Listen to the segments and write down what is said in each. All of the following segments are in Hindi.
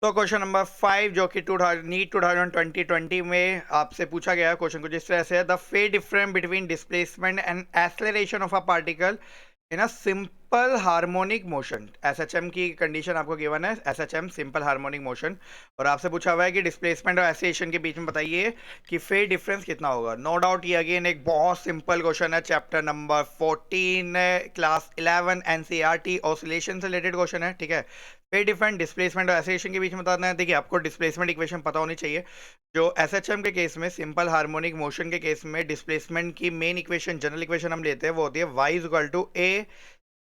तो क्वेश्चन नंबर 5 जो कि 2020 में आपसे पूछा गया है, क्वेश्चन कुछ इस तरह से है। The phase difference between displacement and acceleration of a particle in a simple harmonic motion. SHM की कंडीशन आपको गिवन है, एसएचएम सिंपल हार्मोनिक मोशन, और आपसे पूछा हुआ है कि डिस्प्लेसमेंट और एक्सेलरेशन के बीच में बताइए कि फेज डिफरेंस कितना होगा। नो डाउट ये अगेन एक बहुत सिंपल क्वेश्चन है, chapter number 14 class 11 NCERT oscillation से रिलेटेड क्वेश्चन है। ठीक है, फेज डिफरेंस डिस्प्लेसमेंट और एक्सेलरेशन के बीच में बताना है। देखिए, आपको डिस्प्लेसमेंट इक्वेशन पता होनी चाहिए। जो एसएचएम के केस में, सिंपल हार्मोनिक मोशन के केस में, डिस्प्लेसमेंट की मेन इक्वेशन, जनरल इक्वेशन हम लेते हैं, वो होती है y equal to a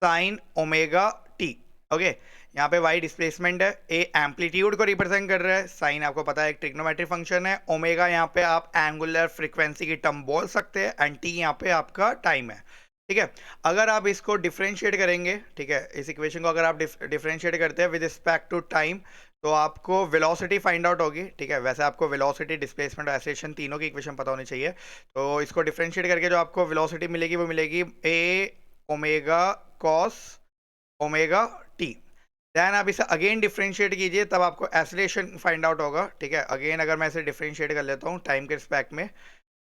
sine omega t. Okay, यहाँ पे y डिस्प्लेसमेंट है, ए एम्पलीट्यूड को रिप्रेजेंट कर रहा है, साइन आपको पता है एक ट्रिग्नोमेट्रिक फंक्शन है, ओमेगा यहाँ पे आप एंगुलर फ्रीक्वेंसी की टर्म बोल सकते हैं, एंड टी यहाँ पे आपका टाइम है। ठीक है, अगर आप इसको डिफरेंशिएट करेंगे, ठीक है, इस इक्वेशन को अगर आप डिफरेंशिएट करते हैं विद रिस्पेक्ट टू टाइम, तो आपको वेलोसिटी फाइंड आउट होगी। ठीक है, वैसे आपको वेलोसिटी, डिस्प्लेसमेंट और एक्सेलरेशन तीनों की इक्वेशन पता होनी चाहिए। तो इसको डिफरेंशिएट करके जो आपको वेलोसिटी मिलेगी वो मिलेगी A omega cos omega t. Then आप इसे अगेन डिफरेंशिएट कीजिए, तब आपको एक्सेलरेशन फाइंड आउट होगा। ठीक है, अगेन अगर मैं इसे डिफरेंशिएट कर लेता हूँ टाइम के रिस्पेक्ट में,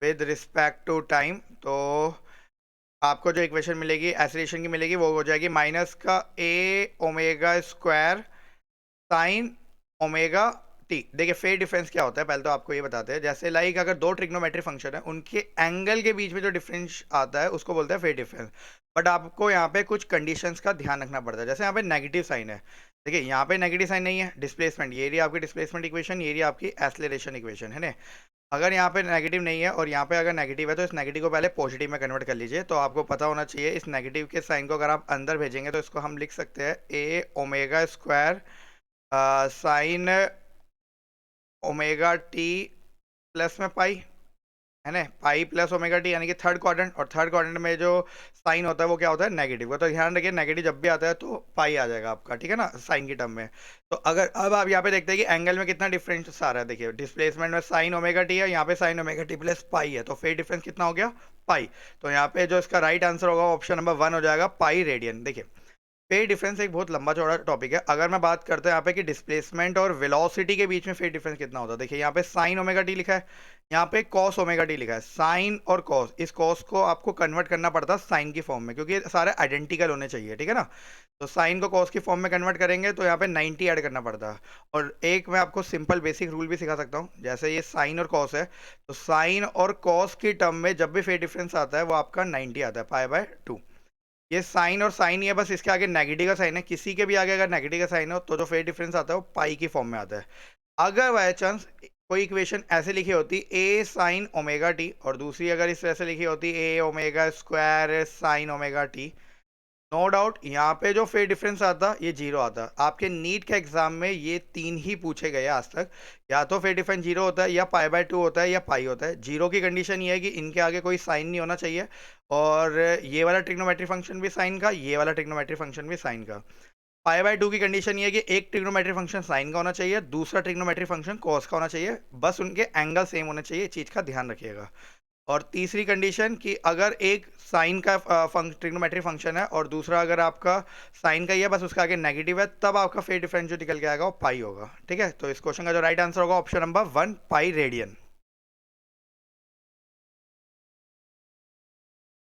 विद रिस्पेक्ट टू टाइम, तो आपको जो इक्वेशन मिलेगी एक्सेलरेशन की मिलेगी वो हो जाएगी माइनस का A omega square sine omega t. देखिए, फेज डिफरेंस क्या होता है पहले तो आपको ये बताते हैं। जैसे लाइक अगर दो ट्रिग्नोमेट्रिक फंक्शन है, उनके एंगल के बीच में जो डिफरेंस आता है उसको बोलते हैं फेज डिफरेंस। बट आपको यहाँ पे कुछ कंडीशंस का ध्यान रखना पड़ता है। जैसे यहाँ पे नेगेटिव साइन है, देखिए यहाँ पे नेगेटिव साइन नहीं है, डिस्प्लेसमेंट, ये रही आपकी डिस्प्लेसमेंट इक्वेशन, ये रही आपकी एक्सेलरेशन इक्वेशन, है ना। अगर यहाँ पे नेगेटिव नहीं है और यहाँ पे अगर नेगेटिव है, तो इस नेगेटिव को पहले पॉजिटिव में कन्वर्ट कर लीजिए। तो आपको पता होना चाहिए इस नेगेटिव के साइन को अगर आप अंदर भेजेंगे तो इसको हम लिख सकते हैं A omega square sine omega t plus में पाई, है ना, पाई प्लस ओमेगा टी, यानी कि थर्ड क्वाड्रेंट। और थर्ड क्वाड्रेंट में जो साइन होता है वो क्या होता है, नेगेटिव। तो ध्यान रखिए, नेगेटिव जब भी आता है तो पाई आ जाएगा आपका, ठीक है ना, साइन की टर्म में। तो अगर अब आप यहाँ पे देखते हैं कि एंगल में कितना डिफरेंस आ रहा है। देखिए, डिस्प्लेसमेंट में साइन ओमेगा टी है, यहाँ पे sign omega t plus pi है, तो फेज डिफरेंस कितना हो गया, पाई। तो यहाँ पे जो इसका राइट आंसर होगा ऑप्शन नंबर 1 हो जाएगा, पाई रेडियन। देखिए, फेज डिफरेंस एक बहुत लंबा चौड़ा टॉपिक है। अगर मैं बात करते हैं यहाँ पे कि डिस्प्लेसमेंट और वेलोसिटी के बीच में फेज डिफरेंस कितना होता है, देखिए यहाँ पे साइन ओमेगा टी लिखा है, यहाँ पे कॉस ओमेगा टी लिखा है। साइन और कॉस, इस कॉस को आपको कन्वर्ट करना पड़ता है साइन की फॉर्म में, क्योंकि ये सारे आइडेंटिकल होने चाहिए, ठीक है ना। तो साइन को कॉस की फॉर्म में कन्वर्ट करेंगे तो यहाँ पे 90 ऐड करना पड़ता है। और एक मैं आपको सिंपल बेसिक रूल भी सिखा सकता हूँ। जैसे ये साइन और कॉस है, तो साइन और कॉस की टर्म में जब भी फेज डिफरेंस आता है वो आपका 90 आता है, पाई बाय 2। ये साइन और साइन ही है, बस इसके आगे नेगेटिव का साइन है। किसी के भी आगे अगर नेगेटिव का साइन हो तो जो फेज डिफरेंस आता है वो पाई की फॉर्म में आता है। अगर बाय चांस कोई इक्वेशन ऐसे लिखी होती ए साइन ओमेगा टी, और दूसरी अगर इस तरह से लिखी होती A omega square sine omega t, no doubt यहाँ पे जो फेज डिफरेंस आता ये जीरो आता। आपके नीट के एग्जाम में ये तीन ही पूछे गए आज तक, या तो फेज डिफरेंस जीरो होता है, या पाई बाय 2 होता है, या पाई होता है। जीरो की कंडीशन ये है कि इनके आगे कोई साइन नहीं होना चाहिए, और ये वाला ट्रिग्नोमेट्रिक फंक्शन भी साइन का, ये वाला ट्रिग्नोमेट्रिक फंक्शन भी साइन का। पाई बाय 2 की कंडीशन ये है कि एक ट्रिग्नोमेट्रिक फंक्शन साइन का होना चाहिए, दूसरा ट्रिग्नोमेट्रिक फंक्शन कॉस का होना चाहिए, बस उनके एंगल सेम होने चाहिए, इस चीज़ का ध्यान रखिएगा। और तीसरी कंडीशन कि अगर एक साइन का ट्रिग्नोमेट्रिक फंक्शन है और दूसरा अगर आपका साइन का ही है, बस उसका आगे नेगेटिव है, तब आपका फेज डिफरेंस जो निकल के आएगा वो पाई होगा। ठीक है, तो इस क्वेश्चन का जो राइट आंसर होगा ऑप्शन नंबर 1, पाई रेडियन।